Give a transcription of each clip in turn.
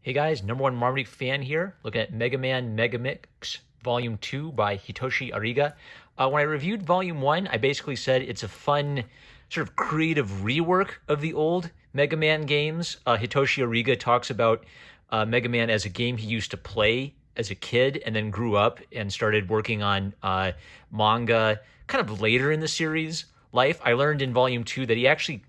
Hey guys, number one Marmaduke fan here, looking at Megaman Megamix Volume 2 by Hitoshi Ariga. When I reviewed Volume 1, I basically said it's a fun, sort of creative rework of the old Mega Man games. Hitoshi Ariga talks about Mega Man as a game he used to play as a kid and then grew up and started working on manga kind of later in the series life. I learned in Volume 2 that he actually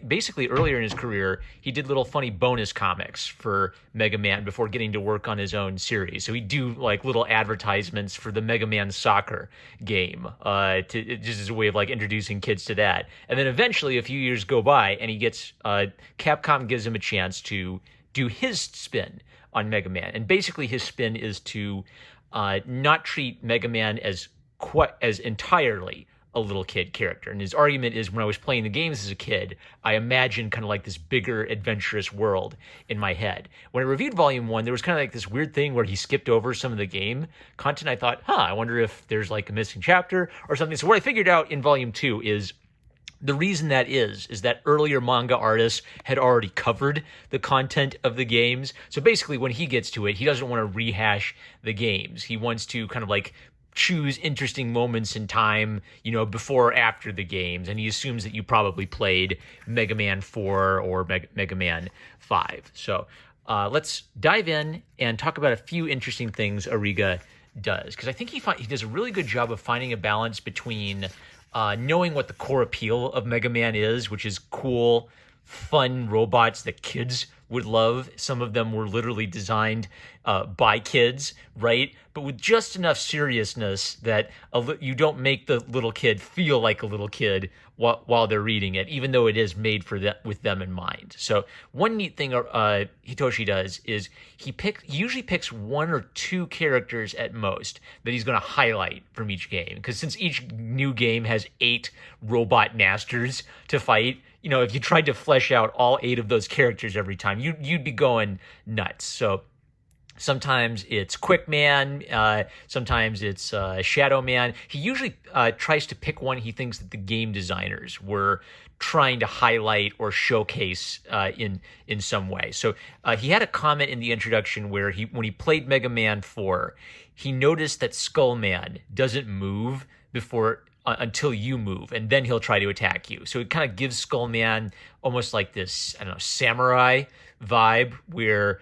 basically earlier in his career, he did little funny bonus comics for Mega Man before getting to work on his own series. So he'd do like little advertisements for the Mega Man soccer game, just as a way of like introducing kids to that. And then eventually, a few years go by, and he gets Capcom gives him a chance to do his spin on Mega Man. And basically, his spin is to not treat Mega Man as entirely a little kid character. And his argument is, when I was playing the games as a kid, I imagined kind of like this bigger, adventurous world in my head. When I reviewed Volume 1, there was kind of like this weird thing where he skipped over some of the game content. I thought, I wonder if there's like a missing chapter or something. So what I figured out in Volume 2 is the reason that is that earlier manga artists had already covered the content of the games. So basically, when he gets to it, he doesn't want to rehash the games. He wants to kind of like choose interesting moments in time, before or after the games. And he assumes that you probably played Mega Man 4 or Mega Man 5. So let's dive in and talk about a few interesting things Ariga does. Because I think he does a really good job of finding a balance between knowing what the core appeal of Mega Man is, which is cool, fun robots that kids would love. Some of them were literally designed by kids, right? But with just enough seriousness that you don't make the little kid feel like a little kid while they're reading it, even though it is made with them in mind. So one neat thing Hitoshi does is he usually picks one or two characters at most that he's going to highlight from each game. Because since each new game has 8 robot masters to fight, if you tried to flesh out all 8 of those characters every time, you'd be going nuts. So sometimes it's Quick Man, sometimes it's Shadow Man. He usually tries to pick one he thinks that the game designers were trying to highlight or showcase in some way. So he had a comment in the introduction where when he played Mega Man 4, he noticed that Skull Man doesn't move until you move, and then he'll try to attack you. So it kind of gives Skullman almost like this, samurai vibe where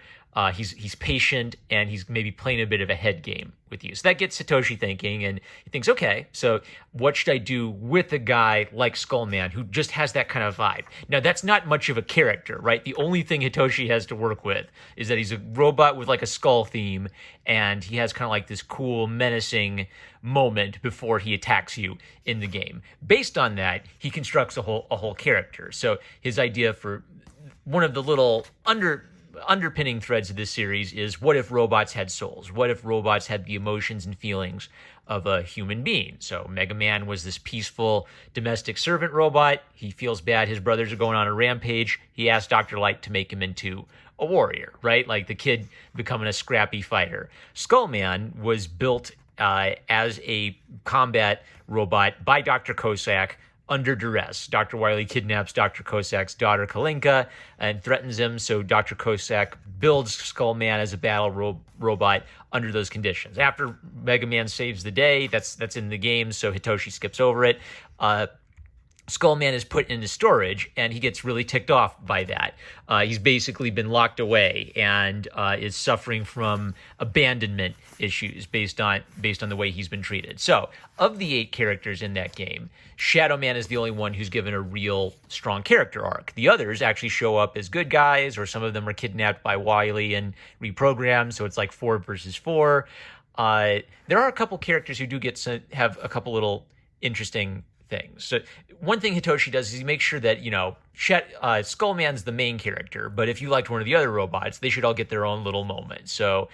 he's patient and he's maybe playing a bit of a head game with you. So that gets Satoshi thinking, and he thinks, okay, so what should I do with a guy like Skullman who just has that kind of vibe? Now, that's not much of a character, right? The only thing Hitoshi has to work with is that he's a robot with like a skull theme, and he has kind of like this cool, menacing moment before he attacks you in the game. Based on that, he constructs a whole character. So his idea for one of the little underpinning threads of this series is, what if robots had souls? What if robots had the emotions and feelings of a human being? So Mega Man was this peaceful domestic servant robot. He feels bad his brothers are going on a rampage. He asks Dr. Light to make him into a warrior, right? Like the kid becoming a scrappy fighter. Skullman was built as a combat robot by Dr. Cossack under duress. Dr. Wily kidnaps Dr. Cossack's daughter Kalinka and threatens him, so Dr. Cossack builds Skullman as a battle robot under those conditions. After Mega Man saves the day, that's in the game, so Hitoshi skips over it. Skullman is put into storage, and he gets really ticked off by that. He's basically been locked away and is suffering from abandonment issues based on the way he's been treated. So, of the 8 characters in that game, Shadow Man is the only one who's given a real strong character arc. The others actually show up as good guys, or some of them are kidnapped by Wily and reprogrammed, so it's like 4 versus 4. There are a couple characters who do have a couple little interesting things. So one thing Hitoshi does is he makes sure that, Skullman's the main character, but if you liked one of the other robots, they should all get their own little moment. So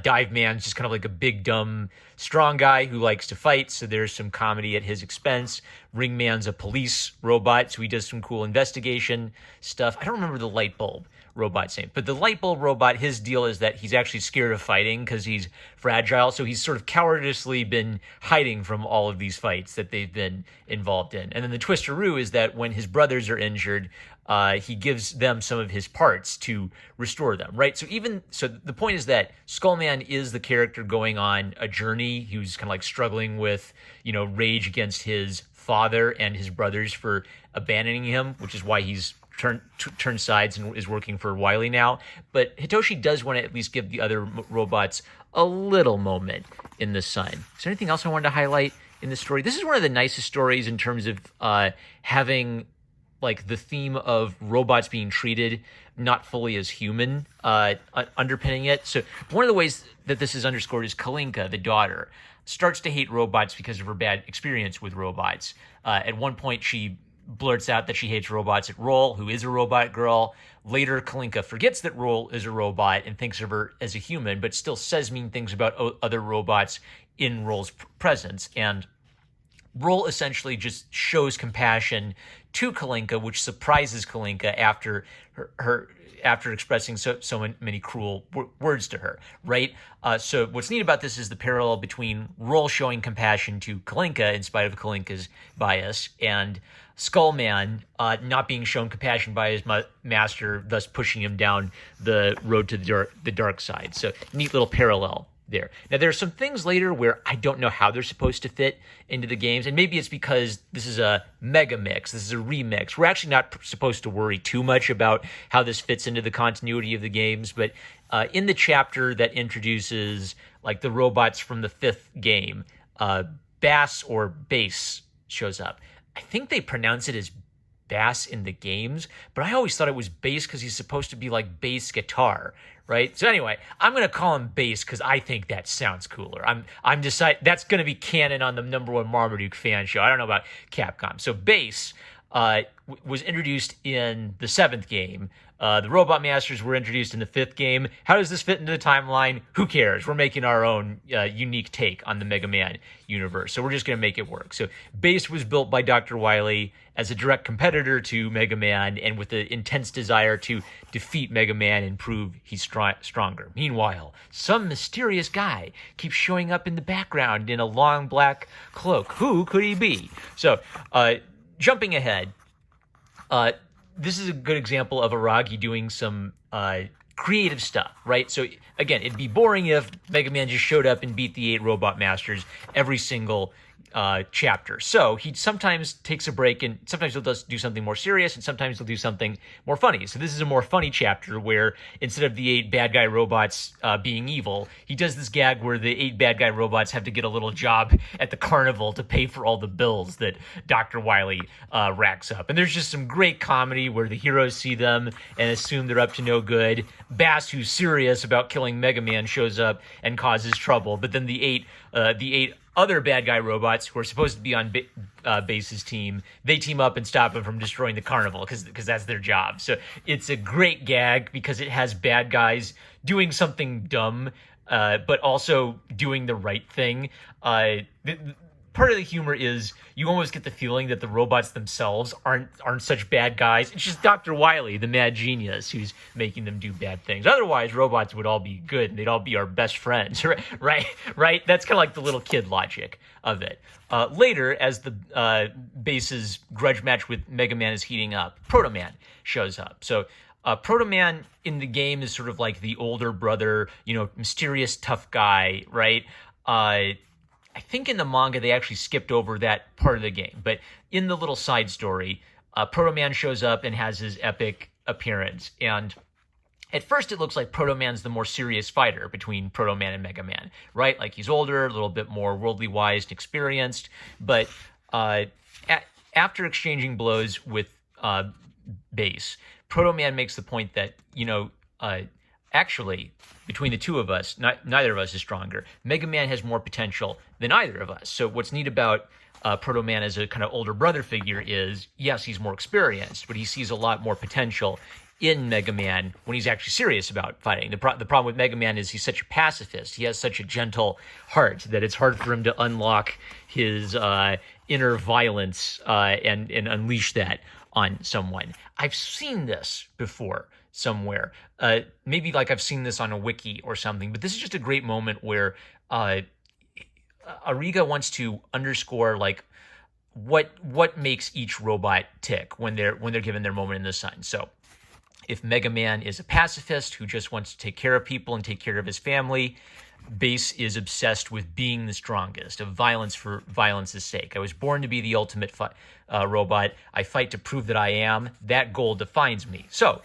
Dive Man's just kind of like a big, dumb, strong guy who likes to fight, so there's some comedy at his expense. Ring Man's a police robot, so he does some cool investigation stuff. I don't remember the light bulb robot's name. But the light bulb robot, his deal is that he's actually scared of fighting because he's fragile. So he's sort of cowardice been hiding from all of these fights that they've been involved in. And then the twisteroo is that when his brothers are injured, he gives them some of his parts to restore them, right? So the point is that Skullman is the character going on a journey. He was kind of like struggling with, rage against his father and his brothers for abandoning him, which is why he's turned sides and is working for Wily now. But Hitoshi does want to at least give the other robots a little moment in the sun. Is there anything else I wanted to highlight in this story? This is one of the nicest stories in terms of having like the theme of robots being treated not fully as human underpinning it. So one of the ways that this is underscored is Kalinka, the daughter, starts to hate robots because of her bad experience with robots. At one point, she blurts out that she hates robots at Roll, who is a robot girl. Later, Kalinka forgets that Roll is a robot and thinks of her as a human, but still says mean things about other robots in Roll's presence. And Roll essentially just shows compassion to Kalinka, which surprises Kalinka after after expressing so many cruel words to her, right? So what's neat about this is the parallel between Roll showing compassion to Kalinka in spite of Kalinka's bias, and Skullman not being shown compassion by his master, thus pushing him down the road to the dark side. So neat little parallel there. Now, there are some things later where I don't know how they're supposed to fit into the games, and maybe it's because this is a Megamix, this is a remix. We're actually not supposed to worry too much about how this fits into the continuity of the games, but in the chapter that introduces like the robots from the 5th game, Bass or Bass shows up. I think they pronounce it as bass in the games, but I always thought it was bass because he's supposed to be like bass guitar, right? So anyway, I'm going to call him bass because I think that sounds cooler. I'm deciding that's going to be canon on the #1 Marmaduke fan show. I don't know about Capcom. So bass was introduced in the 7th game. The Robot Masters were introduced in the 5th game. How does this fit into the timeline? Who cares? We're making our own unique take on the Mega Man universe, so we're just going to make it work. So Bass was built by Dr. Wily as a direct competitor to Mega Man and with the intense desire to defeat Mega Man and prove he's stronger. Meanwhile, some mysterious guy keeps showing up in the background in a long black cloak. Who could he be? So, jumping ahead, this is a good example of Aragi doing some creative stuff, right? So again, it'd be boring if Mega Man just showed up and beat the 8 Robot Masters every single chapter. So he sometimes takes a break, and sometimes he'll just do something more serious, and sometimes he'll do something more funny. So this is a more funny chapter where instead of the 8 bad guy robots being evil, he does this gag where the 8 bad guy robots have to get a little job at the carnival to pay for all the bills that Dr. Wily racks up. And there's just some great comedy where the heroes see them and assume they're up to no good. Bass, who's serious about killing Mega Man, shows up and causes trouble. But then the eight other bad guy robots who are supposed to be on Bass's team, they team up and stop him from destroying the carnival because that's their job. So it's a great gag because it has bad guys doing something dumb, but also doing the right thing. Part of the humor is you almost get the feeling that the robots themselves aren't such bad guys. It's just Dr. Wily, the mad genius, who's making them do bad things. Otherwise, robots would all be good and they'd all be our best friends, right? That's kind of like the little kid logic of it. Later, as the Bass's grudge match with Mega Man is heating up, Proto Man shows up. So Proto Man in the game is sort of like the older brother, mysterious tough guy, right? I think in the manga they actually skipped over that part of the game, but in the little side story, Proto Man shows up and has his epic appearance. And at first it looks like Proto Man's the more serious fighter between Proto Man and Mega Man, right? Like he's older, a little bit more worldly wise and experienced, but after exchanging blows with Bass, Proto Man makes the point that, actually, between the two of us, neither of us is stronger. Mega Man has more potential than either of us. So what's neat about Proto Man as a kind of older brother figure is, yes, he's more experienced, but he sees a lot more potential in Mega Man when he's actually serious about fighting. The problem with Mega Man is he's such a pacifist. He has such a gentle heart that it's hard for him to unlock his inner violence and unleash that on someone. I've seen this before. somewhere. Maybe like I've seen this on a wiki or something, but this is just a great moment where Ariga wants to underscore like what makes each robot tick when they're given their moment in the sun. So if Megaman is a pacifist who just wants to take care of people and take care of his family, Base is obsessed with being the strongest, of violence for violence's sake. I was born to be the ultimate robot. I fight to prove that I am. That goal defines me. So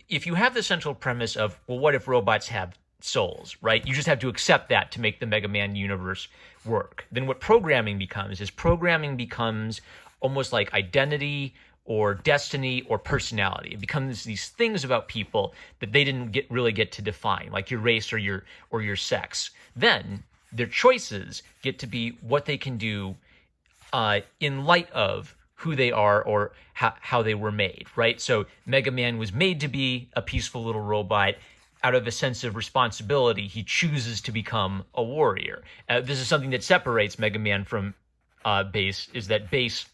if you have the central premise of, well, what if robots have souls, right? You just have to accept that to make the Mega Man universe work. Then what programming becomes almost like identity or destiny or personality. It becomes these things about people that they didn't really get to define, like your race or your sex. Then their choices get to be what they can do in light of who they are or how they were made, right? So Mega Man was made to be a peaceful little robot. Out of a sense of responsibility, he chooses to become a warrior. This is something that separates Mega Man from Base, is that Base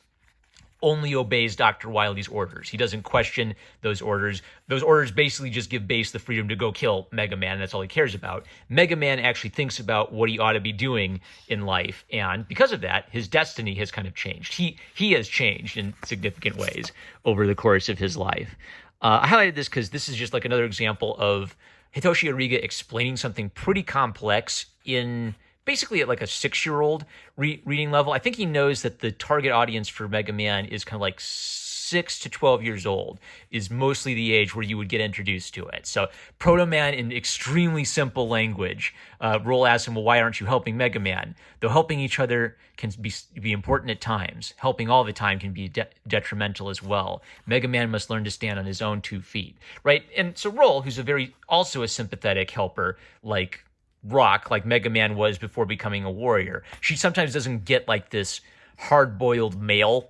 only obeys Dr. Wily's orders. He doesn't question those orders. Those orders basically just give Base the freedom to go kill Mega Man, and that's all he cares about. Mega Man actually thinks about what he ought to be doing in life, and because of that, his destiny has kind of changed. He has changed in significant ways over the course of his life. I highlighted this because this is just like another example of Hitoshi Ariga explaining something pretty complex in basically at like a 6-year-old reading level. I think he knows that the target audience for Mega Man is kind of like 6 to 12 years old, is mostly the age where you would get introduced to it. So Proto Man, in extremely simple language, Roll asks him, well, why aren't you helping Mega Man? Though helping each other can be important at times, helping all the time can be detrimental as well. Mega Man must learn to stand on his own 2 feet, right? And so Roll, who's also a sympathetic helper, like Rock, like Mega Man was before becoming a warrior, she sometimes doesn't get like this hard-boiled male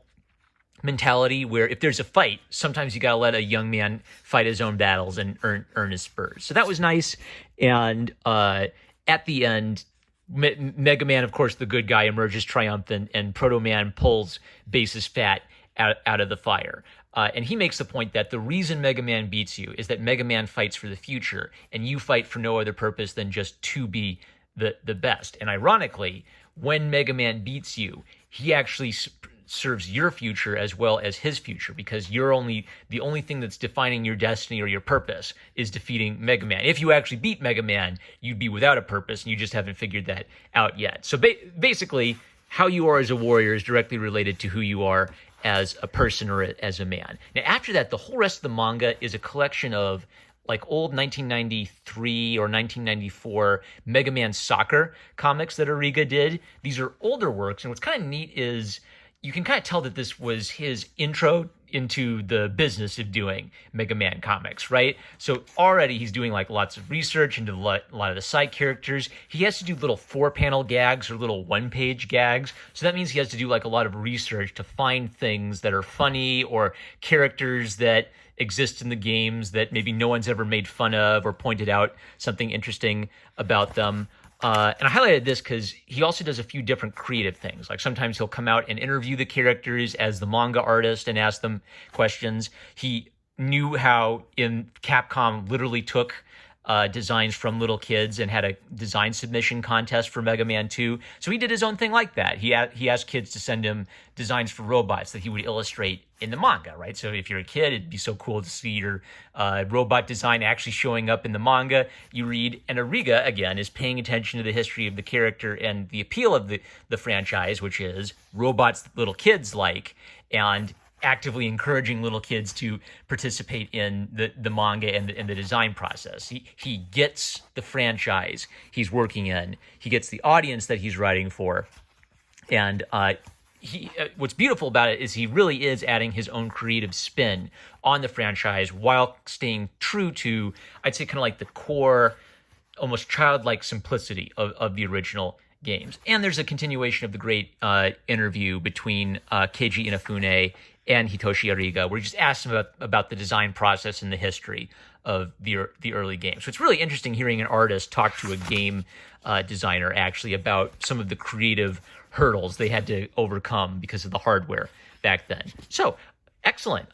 mentality where if there's a fight, sometimes you gotta let a young man fight his own battles and earn his spurs. So that was nice. And at the end, Mega Man, of course, the good guy, emerges triumphant, and Proto Man pulls Base's fat out of the fire. And he makes the point that the reason Mega Man beats you is that Mega Man fights for the future, and you fight for no other purpose than just to be the best. And ironically, when Mega Man beats you, he actually serves your future as well as his future, because the only thing that's defining your destiny or your purpose is defeating Mega Man. If you actually beat Mega Man, you'd be without a purpose, and you just haven't figured that out yet. So basically, how you are as a warrior is directly related to who you are as a person or as a man. Now, after that, the whole rest of the manga is a collection of like old 1993 or 1994 Mega Man Soccer comics that Ariga did. These are older works, and what's kind of neat is you can kind of tell that this was his intro into the business of doing Mega Man comics, right? So already he's doing like lots of research into a lot of the side characters. He has to do little 4-panel gags or little 1-page gags. So that means he has to do like a lot of research to find things that are funny or characters that exist in the games that maybe no one's ever made fun of or pointed out something interesting about them. And I highlighted this because he also does a few different creative things. Like sometimes he'll come out and interview the characters as the manga artist and ask them questions. He knew how in Capcom literally took designs from little kids and had a design submission contest for Mega Man 2. So he did his own thing like that. He asked kids to send him designs for robots that he would illustrate in the manga, right? So if you're a kid, it'd be so cool to see your robot design actually showing up in the manga you read. And Ariga, again, is paying attention to the history of the character and the appeal of the franchise, which is robots that little kids like, and actively encouraging little kids to participate in the manga and the design process. He gets the franchise he's working in. He gets the audience that he's writing for. And what's beautiful about it is he really is adding his own creative spin on the franchise while staying true to, I'd say, kind of like the core, almost childlike simplicity of the original games. And there's a continuation of the great interview between Keiji Inafune and Hitoshi Ariga, where he just asks him about the design process and the history of the early games. So it's really interesting hearing an artist talk to a game designer actually about some of the creative hurdles they had to overcome because of the hardware back then. So excellent.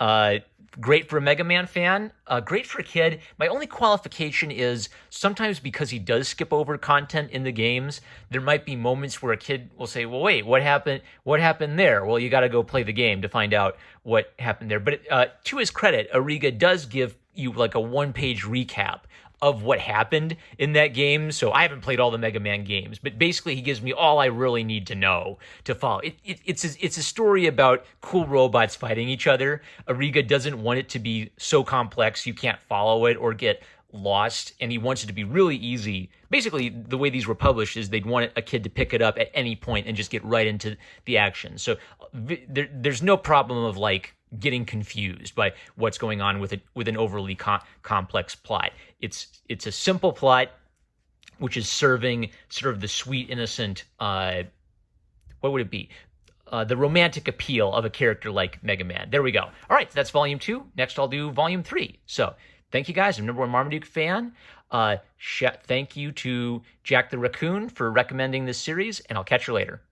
great for a Mega Man fan, great for a kid. My only qualification is sometimes because he does skip over content in the games, there might be moments where a kid will say, well, wait, what happened? What happened there? Well, you got to go play the game to find out what happened there. But to his credit, Ariga does give you like a one-page recap of what happened in that game. So I haven't played all the Mega Man games, but basically he gives me all I really need to know to follow. It's a story about cool robots fighting each other. Ariga doesn't want it to be so complex you can't follow it or get lost, and he wants it to be really easy. Basically, the way these were published is they'd want a kid to pick it up at any point and just get right into the action. So there's no problem of like getting confused by what's going on with an overly complex plot. It's a simple plot, which is serving sort of the sweet, innocent, what would it be? The romantic appeal of a character like Mega Man. There we go. All right, so that's Volume 2. Next, I'll do Volume 3. So thank you guys. I'm #1 Marmaduke fan. Thank you to Jack the Raccoon for recommending this series, and I'll catch you later.